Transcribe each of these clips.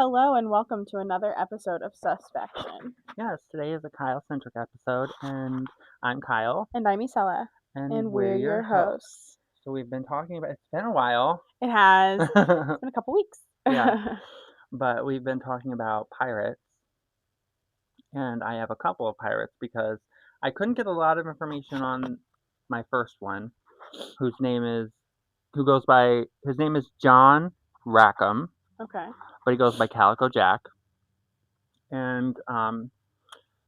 Hello and welcome to another episode of Suspection. Yes, today is a Kyle-centric episode, and I'm Kyle, And I'm Isella, and and we're we're your your hosts. hosts. So we've been talking about, it's been a while. It has. It's been a couple weeks. Yeah, but we've been talking about pirates, and I have a couple of pirates because I couldn't get a lot of information on my first one, whose name is, his name is John Rackham, Okay. but he goes by Calico Jack, and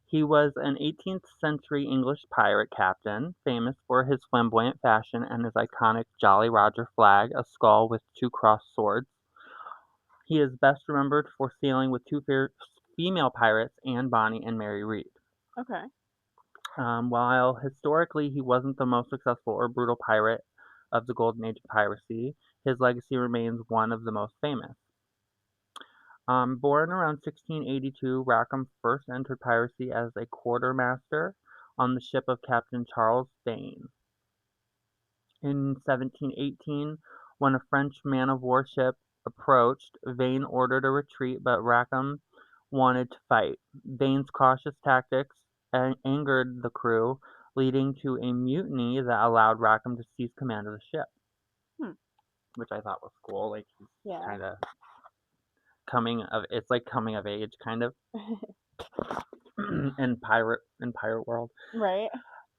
he was an 18th century English pirate captain, famous for his flamboyant fashion and his iconic Jolly Roger flag, a skull with two crossed swords. He is best remembered for sailing with two fierce female pirates, Anne Bonny and Mary Read. Okay. While historically he wasn't the most successful or brutal pirate of the golden age of piracy, his legacy remains one of the most famous. Born around 1682, Rackham first entered piracy as a quartermaster on the ship of Captain Charles Vane. In 1718, when a French man-of-war ship approached, Vane ordered a retreat, but Rackham wanted to fight. Vane's cautious tactics angered the crew, leading to a mutiny that allowed Rackham to seize command of the ship, Hmm. which I thought was cool. Like he's Yeah. kind of it's like coming of age kind of in pirate world. Right.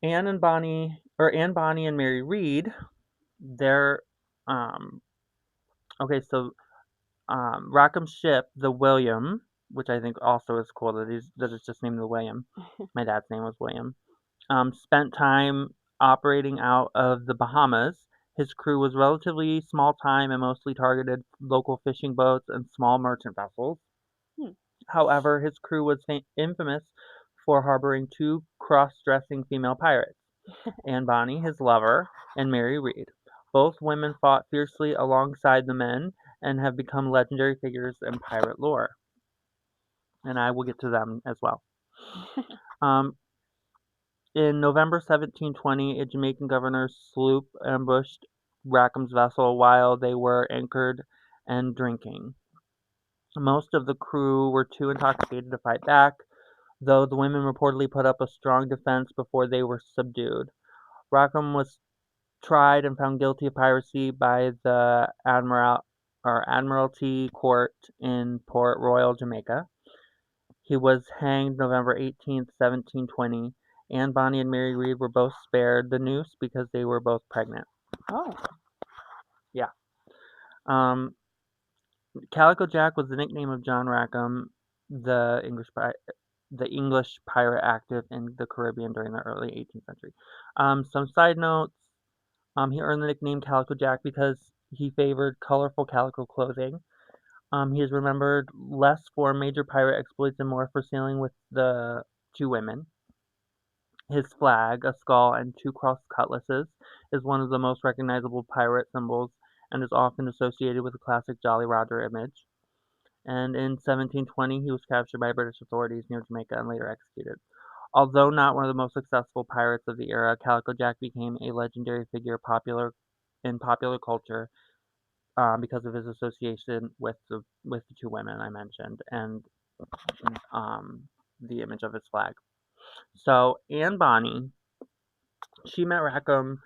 Anne Bonny and Mary Read, they're um Rackham's ship, the William, which I think also is cool that it's just named the William. My dad's name was William. Spent time operating out of the Bahamas. His crew was relatively small time and mostly targeted local fishing boats and small merchant vessels. Hmm. However, his crew was infamous for harboring two cross-dressing female pirates, Anne Bonny, his lover, and Mary Read. Both women fought fiercely alongside the men and have become legendary figures in pirate lore. And I will get to them as well. Um, in November 1720, a Jamaican governor's sloop ambushed Rackham's vessel while they were anchored and drinking. Most of the crew were too intoxicated to fight back, though the women reportedly put up a strong defense before they were subdued. Rackham was tried and found guilty of piracy by the Admiralty Court in Port Royal, Jamaica. He was hanged November 18th, 1720. Anne Bonny and Mary Read were both spared the noose because they were both pregnant. Oh. Yeah. Um, Calico Jack was the nickname of John Rackham, the English pirate active in the Caribbean during the early 18th century. Some side notes. He earned the nickname Calico Jack because he favored colorful calico clothing. He is remembered less for major pirate exploits and more for sailing with the two women. His flag, a skull and two crossed cutlasses, is one of the most recognizable pirate symbols and is often associated with the classic Jolly Roger image. And in 1720, he was captured by British authorities near Jamaica and later executed. Although not one of the most successful pirates of the era, Calico Jack became a legendary figure in popular culture because of his association with the two women I mentioned and the image of his flag. So Anne Bonny, she met Rackham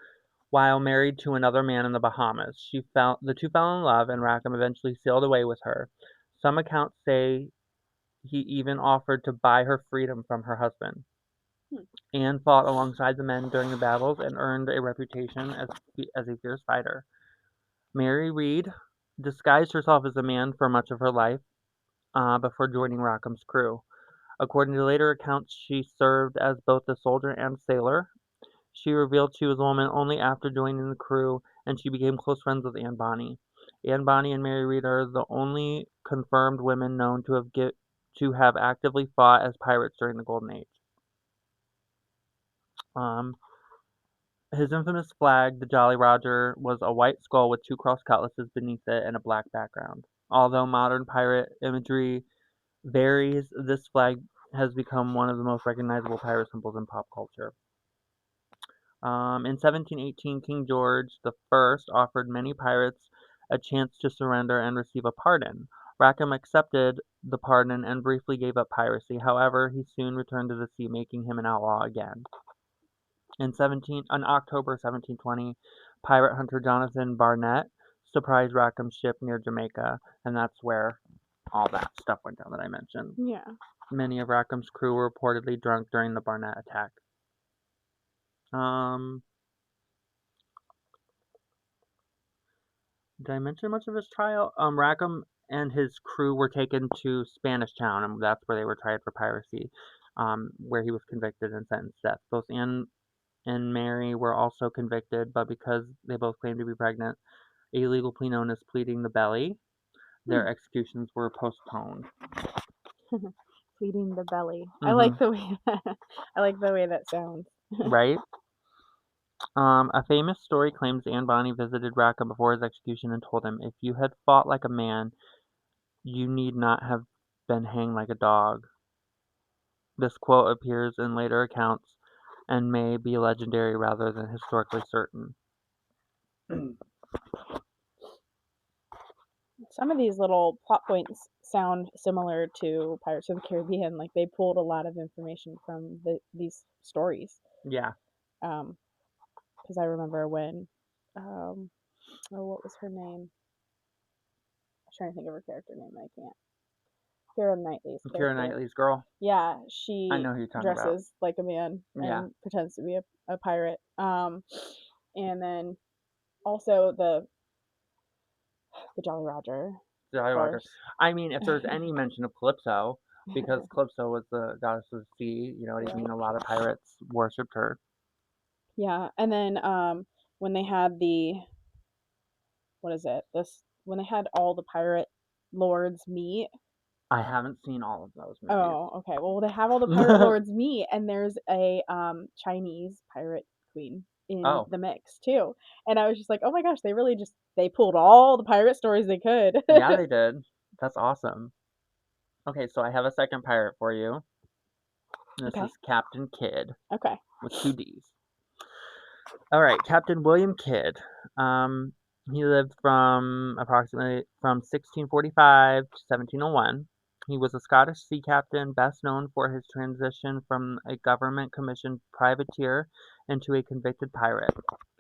while married to another man in the Bahamas. The two fell in love, and Rackham eventually sailed away with her. Some accounts say he even offered to buy her freedom from her husband. Hmm. Anne fought alongside the men during the battles and earned a reputation as a fierce fighter. Mary Read disguised herself as a man for much of her life before joining Rackham's crew. According to later accounts, she served as both a soldier and sailor. She revealed she was a woman only after joining the crew, and she became close friends with Anne Bonny. Anne Bonny and Mary Read are the only confirmed women known to have actively fought as pirates during the Golden Age. Um, his infamous flag, the Jolly Roger, was a white skull with two crossed cutlasses beneath it and a black background. Although modern pirate imagery varies, this flag has become one of the most recognizable pirate symbols in pop culture. In 1718, King George I offered many pirates a chance to surrender and receive a pardon. Rackham accepted the pardon and briefly gave up piracy. However, he soon returned to the sea, making him an outlaw again. On October 1720, pirate hunter Jonathan Barnett surprised Rackham's ship near Jamaica, and that's where all that stuff went down that I mentioned. Yeah. Many of Rackham's crew were reportedly drunk during the Barnett attack. Did I mention much of his trial? Rackham and his crew were taken to Spanish Town, and that's where they were tried for piracy, where he was convicted and sentenced to death. Both Anne and Mary were also convicted, but because they both claimed to be pregnant, a legal plea known as pleading the belly, their executions were postponed. Pleading the belly. I Mhm. like the way I like the way that sounds. Right? A famous story claims Anne Bonny visited Rackham before his execution and told him, "If you had fought like a man, you need not have been hanged like a dog." This quote appears in later accounts and may be legendary rather than historically certain. Some of these little plot points sound similar to Pirates of the Caribbean. Like they pulled a lot of information from these stories. Yeah. Because I remember when, what was her name? I'm trying to think of her character name. I can't. Keira Knightley's character. Keira Knightley's girl. Yeah, I she know who you're talking about. dresses like a man Yeah. and pretends to be a pirate. And then also the Jolly Roger. Jolly Of Roger. course. I mean, if there's any mention of Calypso, because Calypso was the goddess of the sea, you know what I mean? A lot of pirates worshipped her. Yeah, and then when they had when they had all the pirate lords meet. I haven't seen all of those movies. Oh, okay. Well, they have all the pirate lords meet, and there's a Chinese pirate queen in the mix too. And I was just like, oh my gosh, they pulled all the pirate stories they could. Yeah, they did. That's awesome. Okay, so I have a second pirate for you. This is Captain Kidd. Okay. With 2 D's. All right, Captain William Kidd. He lived from 1645 to 1701. He was a Scottish sea captain, best known for his transition from a government-commissioned privateer into a convicted pirate.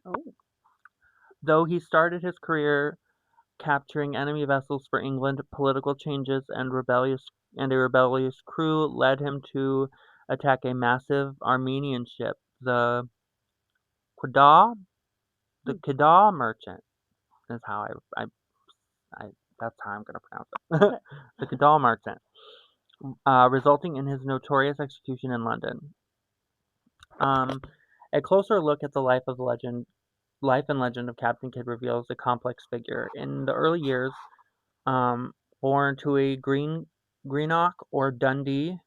Oh. Though he started his career capturing enemy vessels for England, political changes and a rebellious crew led him to attack a massive Armenian ship, the Qudah Merchant is how that's how I'm gonna pronounce it. The Qudah Merchant, resulting in his notorious execution in London. A closer look at the life and legend of Captain Kidd reveals a complex figure. In the early years, born in Greenock or Dundee,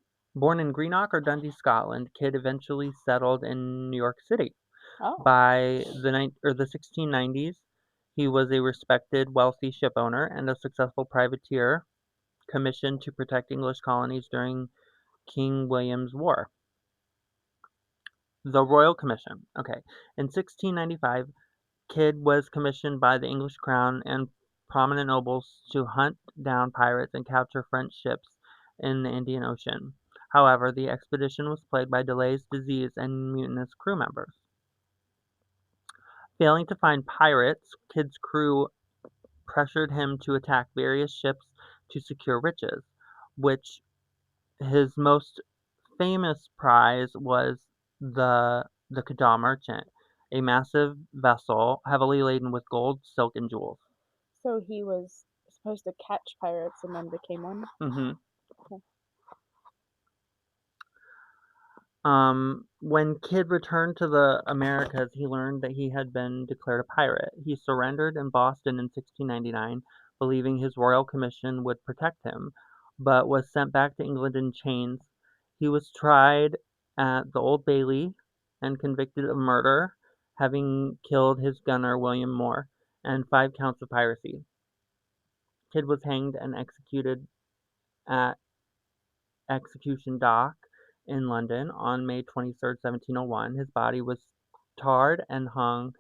Scotland, Kidd eventually settled in New York City. Oh. By the 1690s, he was a respected, wealthy shipowner and a successful privateer commissioned to protect English colonies during King William's War. The Royal Commission. Okay. In 1695, Kidd was commissioned by the English crown and prominent nobles to hunt down pirates and capture French ships in the Indian Ocean. However, the expedition was plagued by delays, disease, and mutinous crew members. Failing to find pirates, Kidd's crew pressured him to attack various ships to secure riches, which his most famous prize was the Qudah Merchant, a massive vessel heavily laden with gold, silk, and jewels. So he was supposed to catch pirates and then became one? Mm-hmm. Okay. When Kidd returned to the Americas, he learned that he had been declared a pirate. He surrendered in Boston in 1699, believing his royal commission would protect him, but was sent back to England in chains. He was tried at the Old Bailey and convicted of murder, having killed his gunner William Moore, and 5 counts of piracy. Kidd was hanged and executed at Execution Dock in London on May 23rd, 1701. His body was tarred and hung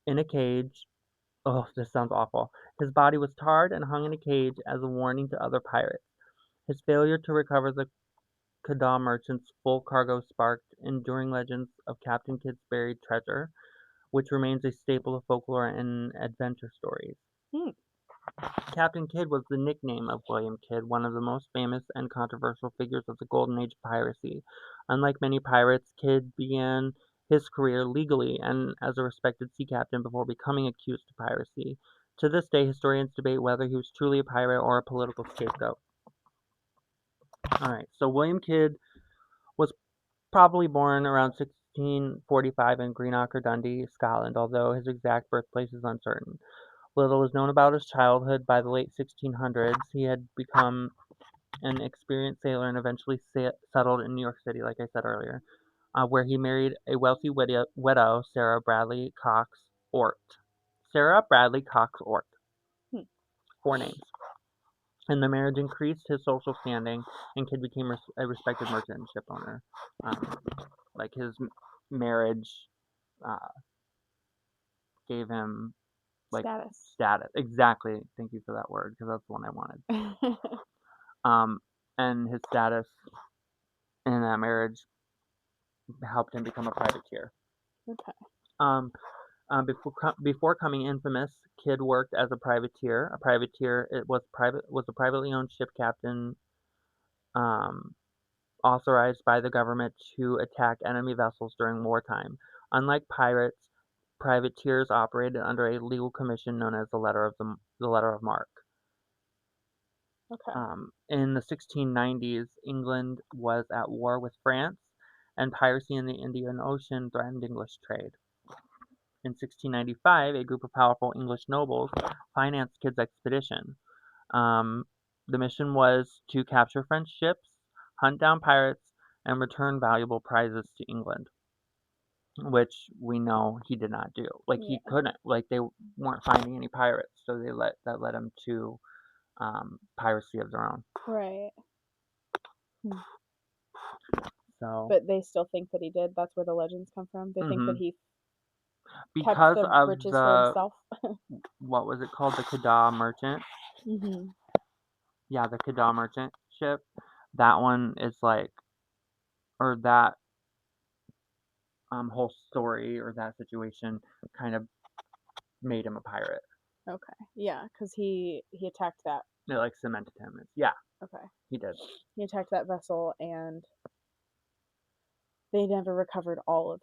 in a cage Oh, this sounds awful. His body was tarred and hung in a cage as a warning to other pirates. His failure to recover the Kadam merchant's full cargo sparked enduring legends of Captain Kidd's buried treasure, which remains a staple of folklore and adventure stories. Hmm. Captain Kidd was the nickname of William Kidd, one of the most famous and controversial figures of the golden age of piracy. Unlike many pirates, Kidd began his career legally and as a respected sea captain before becoming accused of piracy. To this day, historians debate whether he was truly a pirate or a political scapegoat. Alright, so William Kidd was probably born around 1645 in Greenock or Dundee, Scotland, although his exact birthplace is uncertain. Little is known about his childhood. By the late 1600s, he had become an experienced sailor and eventually settled in New York City, like I said earlier, where he married a wealthy widow, Sarah Bradley Cox Ort. Sarah Bradley Cox Ort. Hmm. 4 names. And the marriage increased his social standing, and Kidd became a respected merchant and ship owner. Like his marriage uh, gave him like Status. status. Exactly. Thank you for that word because that's the one I wanted. Um, and his status in that marriage helped him become a privateer. Okay. Um, before coming infamous, Kidd worked as a privateer. A privateer it was a privately owned ship captain, um, authorized by the government to attack enemy vessels during wartime. Unlike pirates, privateers operated under a legal commission known as the Letter of Marque. Okay. In the 1690s, England was at war with France, and piracy in the Indian Ocean threatened English trade. In 1695, a group of powerful English nobles financed Kidd's expedition. Um, the mission was to capture French ships, hunt down pirates, and return valuable prizes to England, which we know he did not do. Like he Yeah. couldn't. Like they weren't finding any pirates, so that led him to piracy of their own. Right. Hmm. So, But they still think that he did. That's where the legends come from. They think that hmm he kept because the of riches for himself. what was it called, the Kada merchant? Mhm. Yeah, the Kada merchant ship. That one is like, or that whole story or that situation kind of made him a pirate. Okay. Yeah, because he attacked that. It like cemented him. Yeah, Okay. he did. He attacked that vessel, and they never recovered all of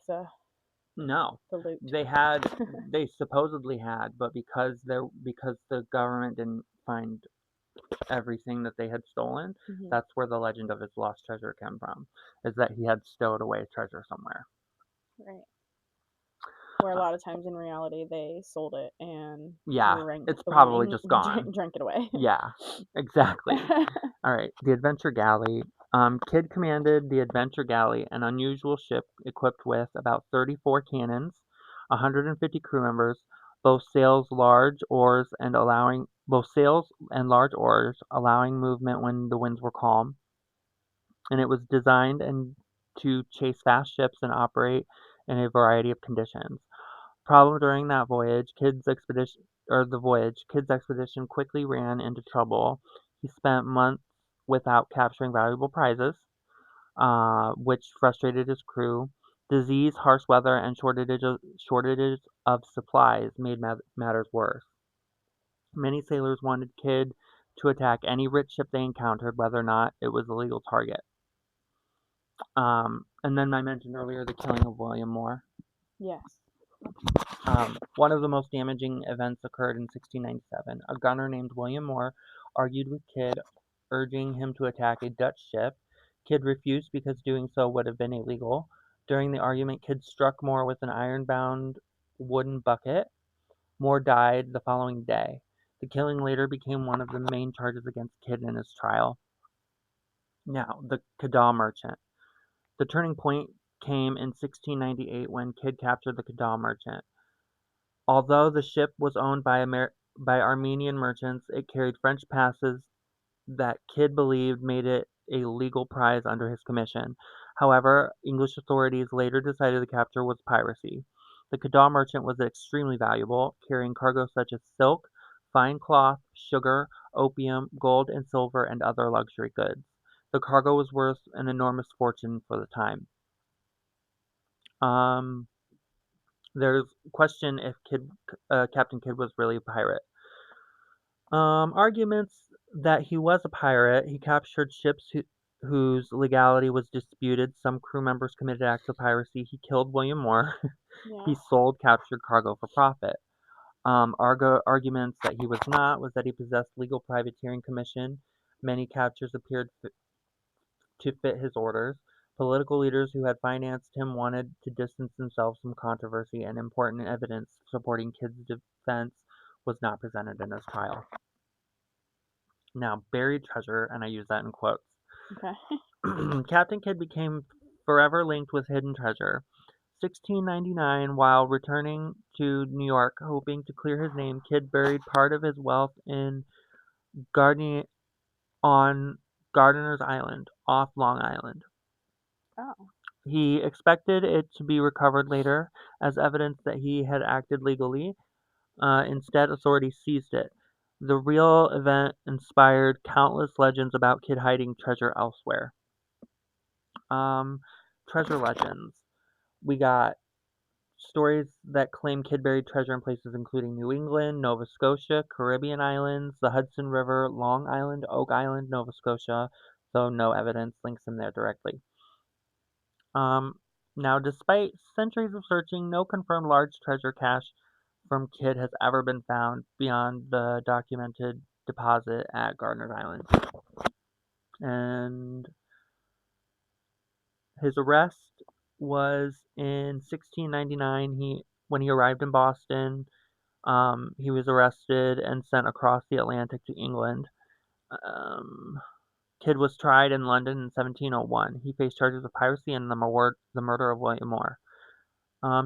No, the loot. they supposedly had, but because the government didn't find everything that they had stolen, Mhm. that's where the legend of his lost treasure came from, is that he had stowed away treasure somewhere. Right. Where a Uh, lot of times in reality they sold it and yeah, drank it's probably drank, just gone. drank it away. Yeah, exactly. All right, the Adventure Galley. Kidd commanded the Adventure Galley, an unusual ship equipped with about 34 cannons, 150 crew members, both sails and large oars, allowing movement when the winds were calm. And it was designed to chase fast ships and operate in a variety of conditions. Problem during that voyage, Kidd's expedition quickly ran into trouble. He spent months without capturing valuable prizes, which frustrated his crew. Disease, harsh weather, and shortages of supplies made matters worse. Many sailors wanted Kidd to attack any rich ship they encountered, whether or not it was a legal target. And then I mentioned earlier the killing of William Moore. Yes. One of the most damaging events occurred in 1697. A gunner named William Moore argued with Kidd, urging him to attack a Dutch ship. Kidd refused because doing so would have been illegal. During the argument, Kidd struck Moore with an iron-bound wooden bucket. Moore died the following day. The killing later became one of the main charges against Kidd in his trial. Now, the Kada merchant. The turning point came in 1698 when Kidd captured the Kada merchant. Although the ship was owned by Armenian merchants, it carried French passes that Kidd believed made it a legal prize under his commission. However, English authorities later decided the capture was piracy. The Kadam merchant was extremely valuable, carrying cargo such as silk, fine cloth, sugar, opium, gold and silver, and other luxury goods. The cargo was worth an enormous fortune for the time. Um, there's question if Captain Kidd was really a pirate. Arguments that he was a pirate. He captured ships whose legality was disputed. Some crew members committed acts of piracy. He killed William Moore. Yeah. He sold captured cargo for profit. Arguments that he was not was that he possessed legal privateering commission. Many captures appeared to fit his orders. Political leaders who had financed him wanted to distance themselves from controversy, and important evidence supporting Kidd's defense was not presented in his trial. Now, buried treasure, and I use that in quotes. Okay. Captain Kidd became forever linked with hidden treasure. 1699, while returning to New York, hoping to clear his name, Kidd buried part of his wealth in Gardner on Gardiner's Island, off Long Island. Oh. He expected it to be recovered later as evidence that he had acted legally. Instead, authorities seized it. The real event inspired countless legends about Kidd hiding treasure elsewhere. Um, Treasure legends. We got stories that claim Kidd buried treasure in places including New England, Nova Scotia, Caribbean islands, the Hudson River, Long Island, Oak Island, Nova Scotia, though no evidence links him there directly. Now, despite centuries of searching, no confirmed large treasure cache from Kidd has ever been found beyond the documented deposit at Gardiner's Island. And his arrest was in 1699. When he arrived in Boston, he was arrested and sent across the Atlantic to England. Kidd was tried in London in 1701. He faced charges of piracy and the murder of William Moore.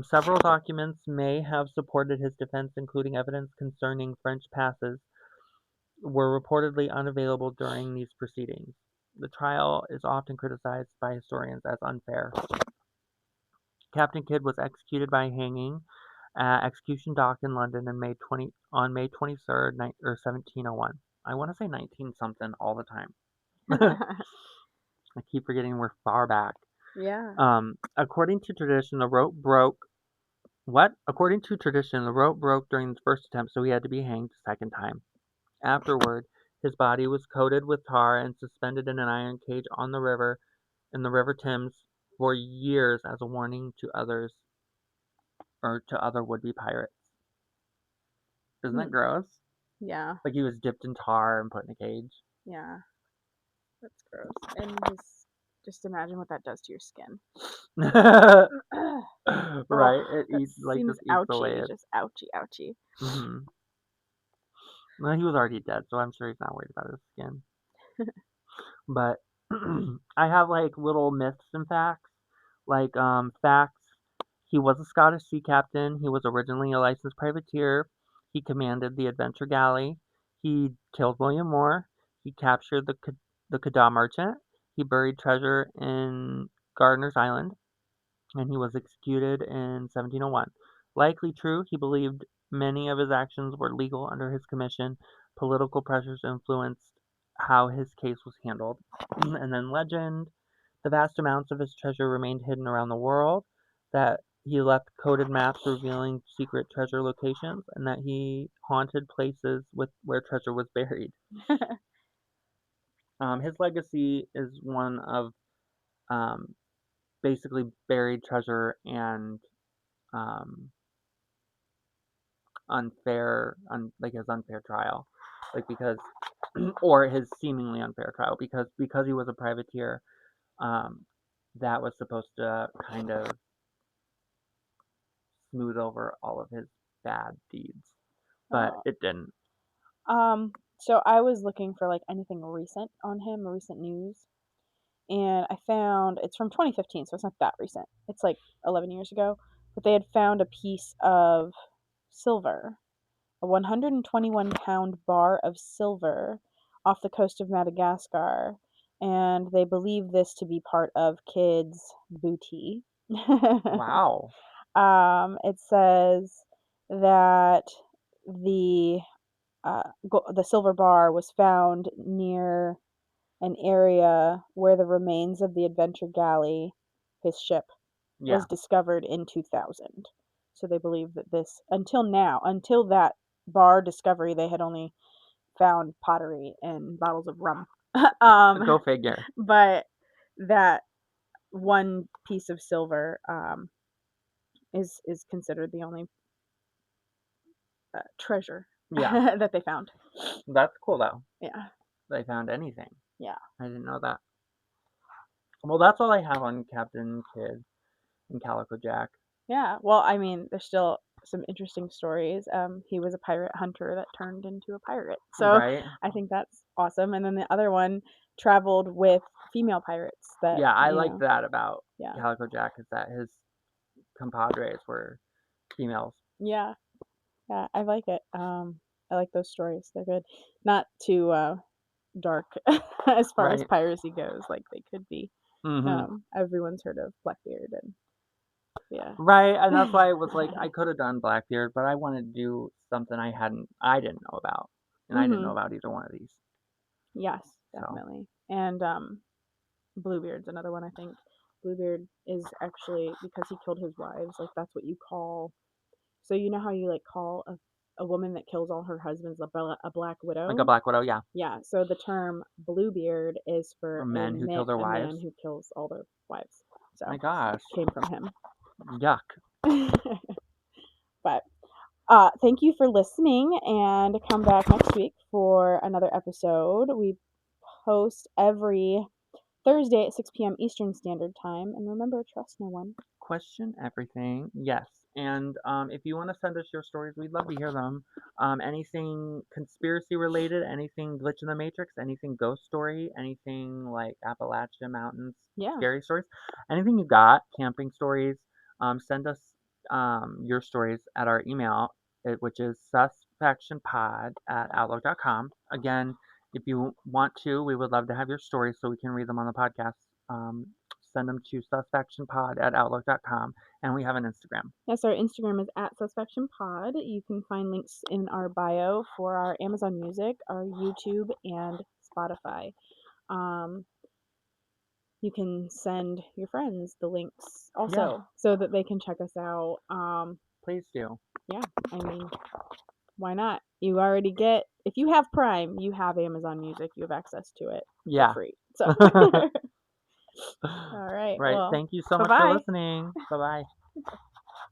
Several documents may have supported his defense, including evidence concerning French passes, were reportedly unavailable during these proceedings. The trial is often criticized by historians as unfair. Captain Kidd was executed by hanging at Execution Dock in London on May 23rd, 1701. I want to say 19 something all the time. I keep forgetting we're far back. Yeah. According to tradition, the rope broke. What? According to tradition, the rope broke during the first attempt, so he had to be hanged a second time. Afterward, his body was coated with tar and suspended in an iron cage on the river, in the River Thames, for years as a warning to others or to other would-be pirates. Isn't that gross? Yeah. Like he was dipped in tar and put in a cage. Yeah. That's gross. And just imagine what that does to your skin. Right? Oh, It that eats seems just eats away ouchy. at. Just ouchy, ouchy. Well, he was already dead, so I'm sure he's not worried about his skin. But I have like little myths and facts. Like facts. He was a Scottish sea captain. He was originally a licensed privateer. He commanded the Adventure Galley. He killed William Moore. He captured the Kadam merchant. He buried treasure in Gardiner's Island, and he was executed in 1701. Likely true, he believed many of his actions were legal under his commission. Political pressures influenced how his case was handled. And then legend, the vast amounts of his treasure remained hidden around the world, that he left coded maps revealing secret treasure locations, and that he haunted places where treasure was buried. His legacy is one of um, basically buried treasure and um, like his unfair trial, like because, or his seemingly unfair trial, because he was a privateer, um, that was supposed to kind of smooth over all of his bad deeds, but Oh. it didn't. So I was looking for like anything recent on him, recent news, and I found it's from 2015, so it's not that recent. It's like 11 years ago, but they had found a piece of silver, a 121-pound bar of silver off the coast of Madagascar, and they believe this to be part of Kidd's booty. Wow. It says that the the silver bar was found near an area where the remains of the Adventure Galley, his ship, was Yeah. discovered in 2000. So they believe that this, until now, until that bar discovery, they had only found pottery and bottles of rum. Go um, figure. but that one piece of silver is considered the only treasure Yeah. that they found. That's cool though. Yeah, They found anything. yeah, I didn't know that. Well, that's all I have on Captain Kidd and Calico Jack. yeah. Well, I mean, there's still some interesting stories. He was a pirate hunter that turned into a pirate, so Right? I think that's awesome. And then the other one traveled with female pirates that Yeah, I like that about yeah, Calico Jack is that his compadres were females. yeah, yeah. I like it. I like those stories. They're good. Not too dark as far as Right? piracy goes, like they could be. Mm-hmm. Everyone's heard of Blackbeard and yeah. Right, and that's why it was like I could have done Blackbeard, but I wanted to do something I didn't know about, and I didn't know Mhm. about either one of these. Yes, So, definitely. And Bluebeard's another one I think. Bluebeard is actually because he killed his wives, like that's what you call. So you know how you like call a woman that kills all her husbands a black like a widow? Black Widow, yeah, Yeah, so the term Bluebeard is or for men who kill their a man wives. who kills all their wives. My So gosh, came from him. yuck. But thank you for listening and come back next week for another episode. We post every Thursday at 6 p.m. Eastern Standard Time. And remember, trust no one. Question everything. Yes. And if you want to send us your stories, we'd love to hear them. Anything conspiracy related, anything glitch in the matrix, anything ghost story, anything like Appalachian Mountains, Yeah. scary stories, anything you got, camping stories, send us your stories at our email, which is suspectionpod@outlook.com. Again, if you want to, we would love to have your stories so we can read them on the podcast. Send them to suspectionpod@outlook.com, and we have an Instagram. Yes, our Instagram is at SuspectionPod. You can find links in our bio for our Amazon Music, our YouTube, and Spotify. Um, you can send your friends the links Yeah, also so that they can check us out. please do. Yeah, I mean, why not? You already get, if you have Prime, you have Amazon Music, you have access to it for Yeah. free. So, all right. Right. Well, Thank you so bye much for bye. listening. Bye bye.